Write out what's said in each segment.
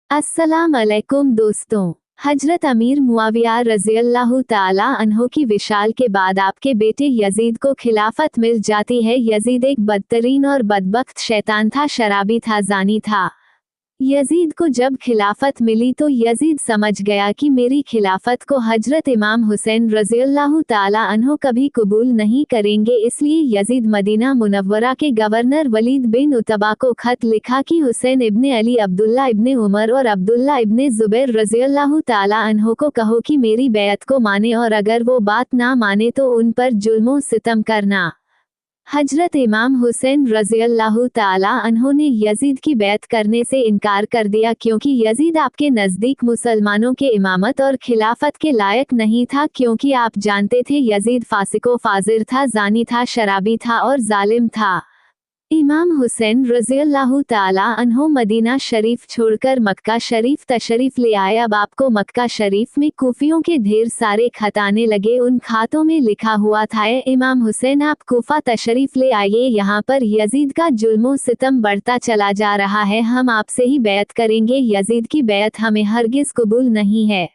अस्सलाम अलैकुम दोस्तों। हजरत अमीर मुआविया रज़ियल्लाहु ताला अन्हो की विशाल के बाद आपके बेटे यजीद को खिलाफत मिल जाती है। यजीद एक बदतरीन और बदबख्त शैतान था, शराबी था, जानी था। यजीद को जब खिलाफत मिली तो यजीद समझ गया कि मेरी खिलाफत को हजरत इमाम हुसैन रज़ियल्लाहु ताला अन्हो कभी कबूल नहीं करेंगे। इसलिए यजीद मदीना मुनव्वरा के गवर्नर वलीद बिन उतबा को खत लिखा कि हुसैन इब्ने अली, अब्दुल्ला इब्ने उमर और अब्दुल्ला इब्ने जुबैर रज़ियल्लाहु ताला अन्हो को कहो कि मेरी बैत को माने, और अगर वो बात ना माने तो उन पर जुल्मो सितम करना। हजरत इमाम हुसैन रज़ियल्लाहु ताला अन्हो ने यजीद की बैत करने से इनकार कर दिया, क्योंकि यजीद आपके नज़दीक मुसलमानों के इमामत और खिलाफत के लायक नहीं था, क्योंकि आप जानते थे यजीद फासिको फाजिर था, जानी था, शराबी था और जालिम था। इमाम हुसैन रज़ियल्लाहु ताला अन्हो मदीना शरीफ छोड़कर मक्का शरीफ तशरीफ ले आए। अब आपको मक्का शरीफ में कूफियों के ढेर सारे खत आने लगे। उन खातों में लिखा हुआ था, ए इमाम हुसैन, आप कूफा तशरीफ ले आइए, यहाँ पर यजीद का जुल्मो सितम बढ़ता चला जा रहा है, हम आपसे ही बैत करेंगे, यजीद की बैत हमें हरगिज कबूल नहीं है।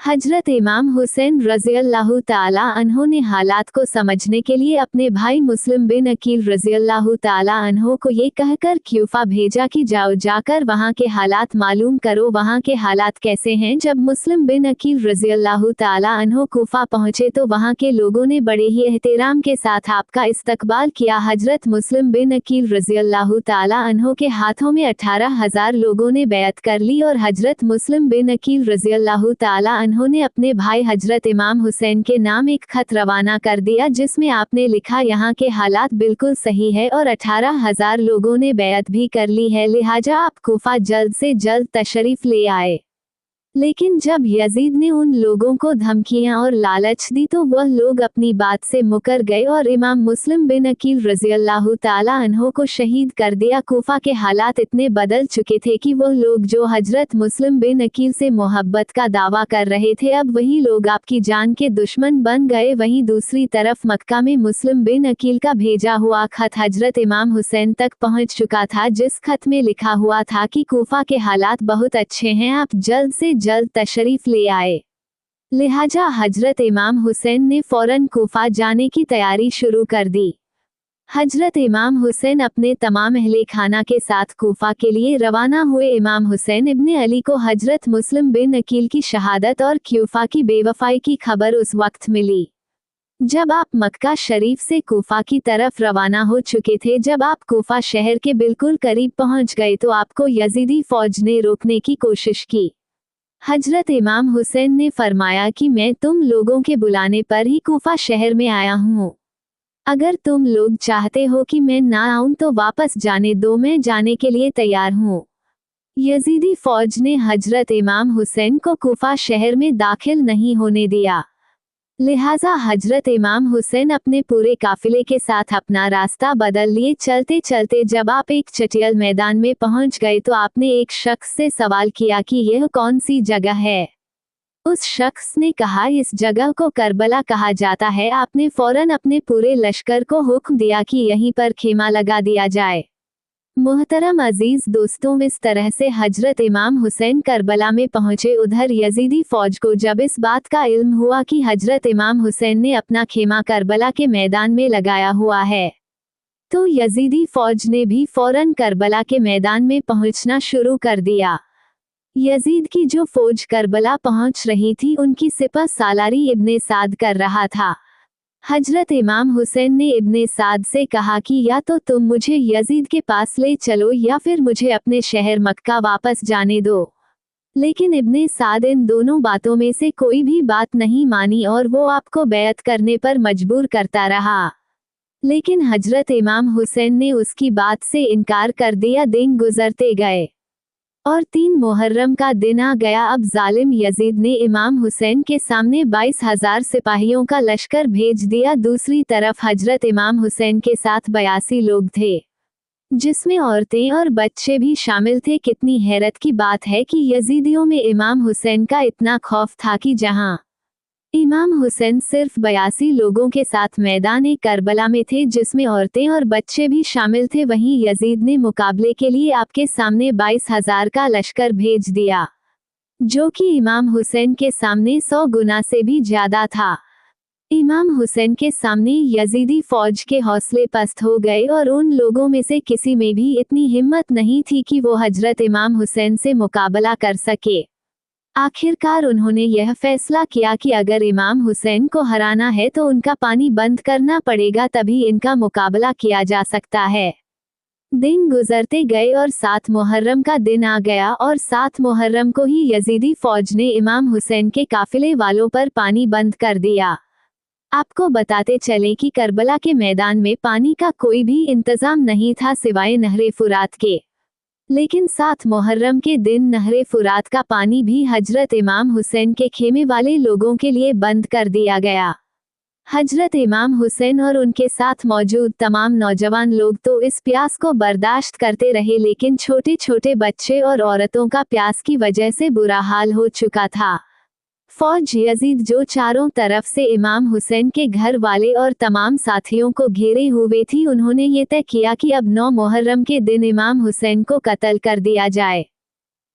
हजरत इमाम हुसैन रज़ियल्लाहु ताला अन्हो ने हालात को समझने के लिए अपने भाई मुस्लिम बिन अकील रज़ियल्लाहु ताला अन्हो को ये कहकर क्यूफा भेजा कि जाओ, जाकर वहाँ के हालात मालूम करो, वहाँ के हालात कैसे हैं। जब मुस्लिम बिन अकील रज़ियल्लाहु ताला अन्हो कूफा पहुँचे तो वहाँ के लोगों ने बड़े ही एहतराम के साथ आपका इस्तकबाल किया। हजरत मुस्लिम बिन अकील रज़ियल्लाहु ताला अन्हो के हाथों में 18,000 लोगों ने बैत कर ली, और हजरत मुस्लिम बिन अकील रज़ियल्लाहु ताला उन्होंने अपने भाई हजरत इमाम हुसैन के नाम एक खत रवाना कर दिया, जिसमें आपने लिखा, यहाँ के हालात बिल्कुल सही है और 18,000 लोगों ने बैत भी कर ली है, लिहाजा आप कूफा जल्द से जल्द तशरीफ ले आए। लेकिन जब यजीद ने उन लोगों को धमकियां और लालच दी तो वह लोग अपनी बात से मुकर गए और इमाम मुस्लिम बिन अकील रज़ियल्लाहु ताला अन्हो को शहीद कर दिया। कूफा के हालात इतने बदल चुके थे कि वह लोग जो हजरत मुस्लिम बिन अकील से मोहब्बत का दावा कर रहे थे, अब वही लोग आपकी जान के दुश्मन बन गए। वहीं दूसरी तरफ मक्का में मुस्लिम बिन अकील का भेजा हुआ खत हजरत इमाम हुसैन तक पहुंच चुका था, जिस खत में लिखा हुआ था कि कूफा के हालात बहुत अच्छे हैं, आप जल्द से जल्द तशरीफ ले आए। लिहाजा हजरत इमाम हुसैन ने फौरन कूफा जाने की तैयारी शुरू कर दी। हजरत इमाम हुसैन अपने तमाम अहले खाना के साथ कूफा के लिए रवाना हुए। इमाम हुसैन इब्ने अली को हजरत मुस्लिम बिन अकील की शहादत और क्यूफा की बेवफाई की खबर उस वक्त मिली जब आप मक्का शरीफ से कूफा की तरफ रवाना हो चुके थे। जब आप कूफा शहर के बिल्कुल करीब पहुंच गए तो आपको यजीदी फौज ने रोकने की कोशिश की। हजरत इमाम हुसैन ने फरमाया कि मैं तुम लोगों के बुलाने पर ही कूफा शहर में आया हूँ। अगर तुम लोग चाहते हो कि मैं ना आऊं तो वापस जाने दो, मैं जाने के लिए तैयार हूँ। यजीदी फौज ने हजरत इमाम हुसैन को कूफा शहर में दाखिल नहीं होने दिया। लिहाजा हजरत इमाम हुसैन अपने पूरे काफिले के साथ अपना रास्ता बदल लिए। चलते चलते जब आप एक चटियल मैदान में पहुंच गए तो आपने एक शख्स से सवाल किया कि यह कौन सी जगह है। उस शख्स ने कहा, इस जगह को करबला कहा जाता है। आपने फौरन अपने पूरे लश्कर को हुक्म दिया कि यहीं पर खेमा लगा दिया जाए। मुहतरम अजीज दोस्तों, इस तरह से हजरत इमाम हुसैन करबला में पहुंचे। उधर यजीदी फौज को जब इस बात का इल्म हुआ कि हजरत इमाम हुसैन ने अपना खेमा करबला के मैदान में लगाया हुआ है, तो यजीदी फौज ने भी फौरन करबला के मैदान में पहुंचना शुरू कर दिया। यजीद की जो फौज करबला पहुंच रही थी, उनकी सिपह सालारी इब्ने साद कर रहा था। हजरत इमाम हुसैन ने इब्ने साद से कहा कि या तो तुम मुझे यजीद के पास ले चलो या फिर मुझे अपने शहर मक्का वापस जाने दो। लेकिन इब्ने साद इन दोनों बातों में से कोई भी बात नहीं मानी और वो आपको बैत करने पर मजबूर करता रहा। लेकिन हजरत इमाम हुसैन ने उसकी बात से इनकार कर दिया। दिन गुजरते गए और 3 मुहर्रम का दिन आ गया। अब जालिम यजीद ने इमाम हुसैन के सामने 22,000 सिपाहियों का लश्कर भेज दिया। दूसरी तरफ हजरत इमाम हुसैन के साथ 82 लोग थे, जिसमें औरतें और बच्चे भी शामिल थे। कितनी हैरत की बात है कि यजीदियों में इमाम हुसैन का इतना खौफ था कि जहां इमाम हुसैन सिर्फ 82 लोगों के साथ मैदान करबला में थे, जिसमें औरतें और बच्चे भी शामिल थे। वहीं यजीद ने मुकाबले के लिए आपके सामने 22,000 का लश्कर भेज दिया, जो कि इमाम हुसैन के सामने 100 गुना से भी ज्यादा था। इमाम हुसैन के सामने यजीदी फौज के हौसले पस्त हो गए और उन लोगों में से किसी में भी इतनी हिम्मत नहीं थी कि वो हजरत इमाम हुसैन से मुकाबला कर सके। आखिरकार उन्होंने यह फैसला किया कि अगर इमाम हुसैन को हराना है तो उनका पानी बंद करना पड़ेगा, तभी इनका मुकाबला किया जा सकता है। दिन गुजरते गए और 7 मुहर्रम का दिन आ गया और 7 मुहर्रम को ही यजीदी फौज ने इमाम हुसैन के काफिले वालों पर पानी बंद कर दिया। आपको बताते चलें कि करबला के मैदान में पानी का कोई भी इंतजाम नहीं था सिवाय नहरे फुरात के, लेकिन 7 मुहर्रम के दिन नहरे फुरात का पानी भी हजरत इमाम हुसैन के खेमे वाले लोगों के लिए बंद कर दिया गया। हजरत इमाम हुसैन और उनके साथ मौजूद तमाम नौजवान लोग तो इस प्यास को बर्दाश्त करते रहे, लेकिन छोटे छोटे बच्चे और औरतों का प्यास की वजह से बुरा हाल हो चुका था। फौज यजीद जो चारों तरफ से इमाम हुसैन के घर वाले और तमाम साथियों को घेरे हुए थी, उन्होंने ये तय किया कि अब 9 मुहर्रम के दिन इमाम हुसैन को कत्ल कर दिया जाए।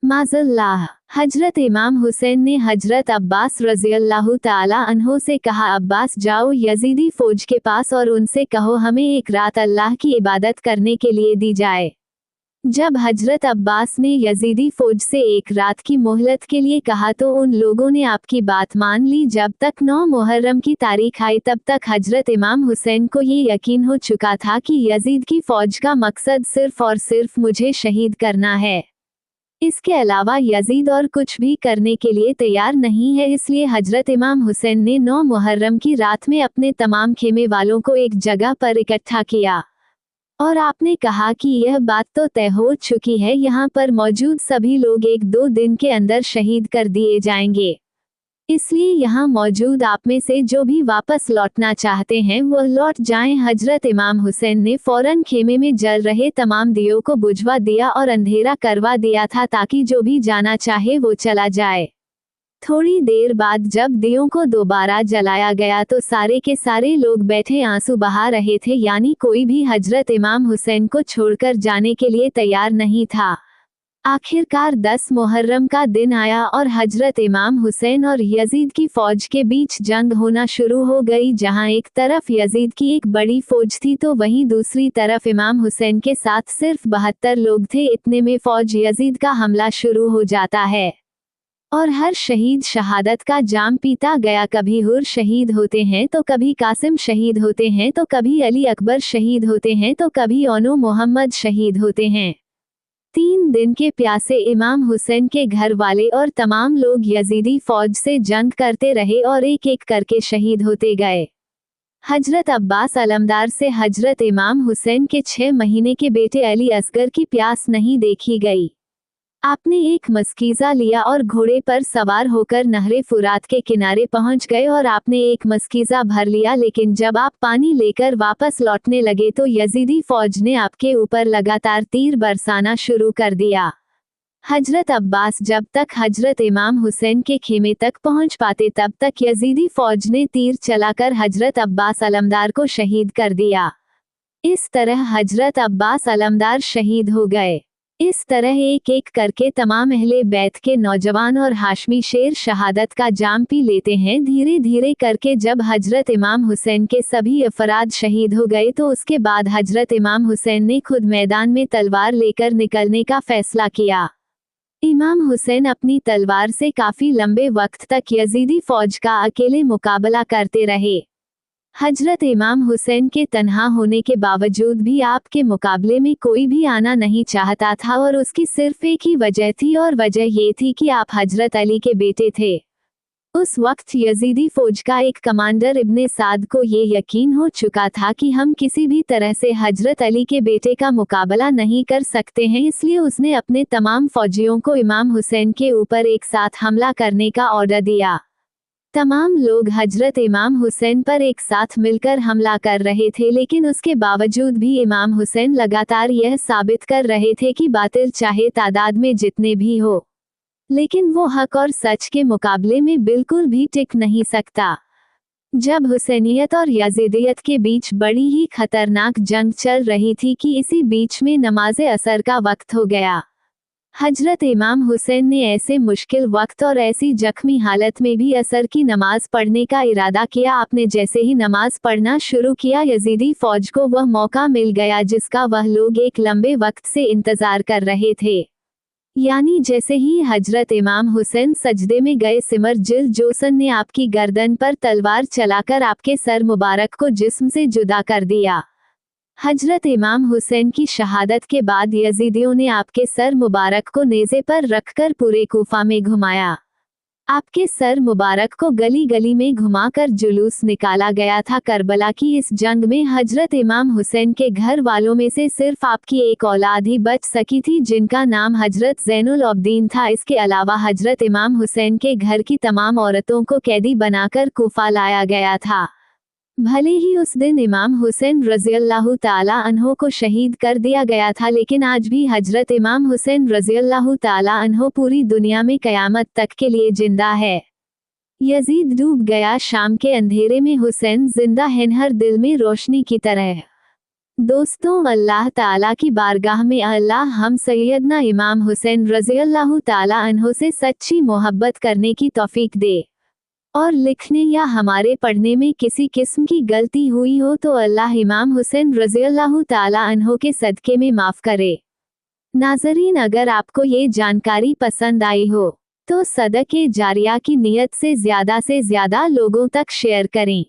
माज़ल्लाह। हजरत इमाम हुसैन ने हजरत अब्बास रज़ियल्लाहु ताला अन्हो से कहा, अब्बास जाओ यजीदी फौज के पास और उनसे कहो हमें एक रात अल्लाह की इबादत करने के लिए दी जाए। जब हजरत अब्बास ने यजीदी फौज से एक रात की मोहलत के लिए कहा तो उन लोगों ने आपकी बात मान ली। जब तक 9 मुहर्रम की तारीख आई तब तक हजरत इमाम हुसैन को ये यकीन हो चुका था कि यजीद की फौज का मकसद सिर्फ और सिर्फ मुझे शहीद करना है। इसके अलावा यजीद और कुछ भी करने के लिए तैयार नहीं है। इसलिए हजरत इमाम हुसैन ने 9 मुहर्रम की रात में अपने तमाम खेमे वालों को एक जगह पर इकट्ठा किया और आपने कहा कि यह बात तो तय हो चुकी है, यहाँ पर मौजूद सभी लोग 1-2 दिन के अंदर शहीद कर दिए जाएंगे, इसलिए यहाँ मौजूद आप में से जो भी वापस लौटना चाहते हैं वो लौट जाएं। हजरत इमाम हुसैन ने फौरन खेमे में जल रहे तमाम दियों को बुझवा दिया और अंधेरा करवा दिया था ताकि जो भी जाना चाहे वो चला जाए। थोड़ी देर बाद जब दियों को दोबारा जलाया गया तो सारे के सारे लोग बैठे आंसू बहा रहे थे, यानी कोई भी हजरत इमाम हुसैन को छोड़कर जाने के लिए तैयार नहीं था। आखिरकार 10 मुहर्रम का दिन आया और हजरत इमाम हुसैन और यजीद की फौज के बीच जंग होना शुरू हो गई। जहां एक तरफ यजीद की एक बड़ी फौज थी तो वहीं दूसरी तरफ इमाम हुसैन के साथ सिर्फ 72 लोग थे। इतने में फौज यजीद का हमला शुरू हो जाता है और हर शहीद शहादत का जाम पीता गया। कभी हुर शहीद होते हैं तो कभी कासिम शहीद होते हैं तो कभी अली अकबर शहीद होते हैं तो कभी ओनो मोहम्मद शहीद होते हैं। 3 दिन के प्यासे इमाम हुसैन के घर वाले और तमाम लोग यजीदी फौज से जंग करते रहे और एक एक करके शहीद होते गए। हजरत अब्बास अलमदार से हजरत इमाम हुसैन के 6 महीने के बेटे अली असगर की प्यास नहीं देखी गई। आपने एक मस्कीज़ा लिया और घोड़े पर सवार होकर नहरे फुरात के किनारे पहुंच गए और आपने एक मस्कीज़ा भर लिया, लेकिन जब आप पानी लेकर वापस लौटने लगे तो यजीदी फौज ने आपके ऊपर लगातार तीर बरसाना शुरू कर दिया। हजरत अब्बास जब तक हजरत इमाम हुसैन के खेमे तक पहुंच पाते तब तक यजीदी फौज ने तीर चलाकर हजरत अब्बास अलमदार को शहीद कर दिया। इस तरह हजरत अब्बास अलमदार शहीद हो गए। इस तरह एक एक करके तमाम अहले बैत के नौजवान और हाशमी शेर शहादत का जाम पी लेते हैं। धीरे धीरे करके जब हजरत इमाम हुसैन के सभी अफराद शहीद हो गए तो उसके बाद हजरत इमाम हुसैन ने खुद मैदान में तलवार लेकर निकलने का फैसला किया। इमाम हुसैन अपनी तलवार से काफी लंबे वक्त तक यजीदी फौज का अकेले मुकाबला करते रहे। हजरत इमाम हुसैन के तन्हा होने के बावजूद भी आपके मुकाबले में कोई भी आना नहीं चाहता था और उसकी सिर्फ एक ही वजह थी और वजह ये थी कि आप हजरत अली के बेटे थे। उस वक्त यजीदी फौज का एक कमांडर इब्ने साद को ये यकीन हो चुका था कि हम किसी भी तरह से हजरत अली के बेटे का मुकाबला नहीं कर सकते हैं, इसलिए उसने अपने तमाम फौजियों को इमाम हुसैन के ऊपर एक साथ हमला करने का ऑर्डर दिया। तमाम लोग हजरत इमाम हुसैन पर एक साथ मिलकर हमला कर रहे थे, लेकिन उसके बावजूद भी इमाम हुसैन लगातार यह साबित कर रहे थे कि बातिल चाहे तादाद में जितने भी हो, लेकिन वो हक और सच के मुकाबले में बिल्कुल भी टिक नहीं सकता। जब हुसैनियत और यजीदियत के बीच बड़ी ही खतरनाक जंग चल रही थी कि इसी बीच में नमाज़े असर का वक्त हो गया। हजरत इमाम हुसैन ने ऐसे मुश्किल वक्त और ऐसी जख्मी हालत में भी असर की नमाज पढ़ने का इरादा किया। आपने जैसे ही नमाज पढ़ना शुरू किया, यजीदी फौज को वह मौका मिल गया जिसका वह लोग एक लंबे वक्त से इंतजार कर रहे थे। यानी जैसे ही हजरत इमाम हुसैन सजदे में गए, सिमर जिल जोसन ने आपकी गर्दन पर तलवार चलाकर आपके सर मुबारक को जिस्म से जुदा कर दिया। हजरत इमाम हुसैन की शहादत के बाद यजीदियों ने आपके सर मुबारक को नेज़े पर रखकर पूरे कूफा में घुमाया। आपके सर मुबारक को गली गली में घुमाकर जुलूस निकाला गया था। करबला की इस जंग में हजरत इमाम हुसैन के घर वालों में से सिर्फ आपकी एक औलाद ही बच सकी थी, जिनका नाम हजरत ज़ैनुल अब्दीन था। इसके अलावा हजरत इमाम हुसैन के घर की तमाम औरतों को कैदी बनाकर कूफा लाया गया था। भले ही उस दिन इमाम हुसैन रज़ियल्लाहु ताला अन्हो को शहीद कर दिया गया था, लेकिन आज भी हजरत इमाम हुसैन रज़ियल्लाहु ताला अन्हो पूरी दुनिया में कयामत तक के लिए जिंदा है। यजीद डूब गया शाम के अंधेरे में, हुसैन जिंदा है हर दिल में रोशनी की तरह। दोस्तों, अल्लाह ताला की बारगाह में अल्लाह हम सैयदना इमाम हुसैन रज़ियल्लाहु ताला अन्हो से सच्ची मोहब्बत करने की तौफीक दे, और लिखने या हमारे पढ़ने में किसी किस्म की गलती हुई हो तो अल्लाह इमाम हुसैन रज़ियल्लाहु ताला अन्हो के सदके में माफ़ करे। नाज़रीन, अगर आपको ये जानकारी पसंद आई हो तो सदके जारिया की नियत से ज़्यादा लोगों तक शेयर करें।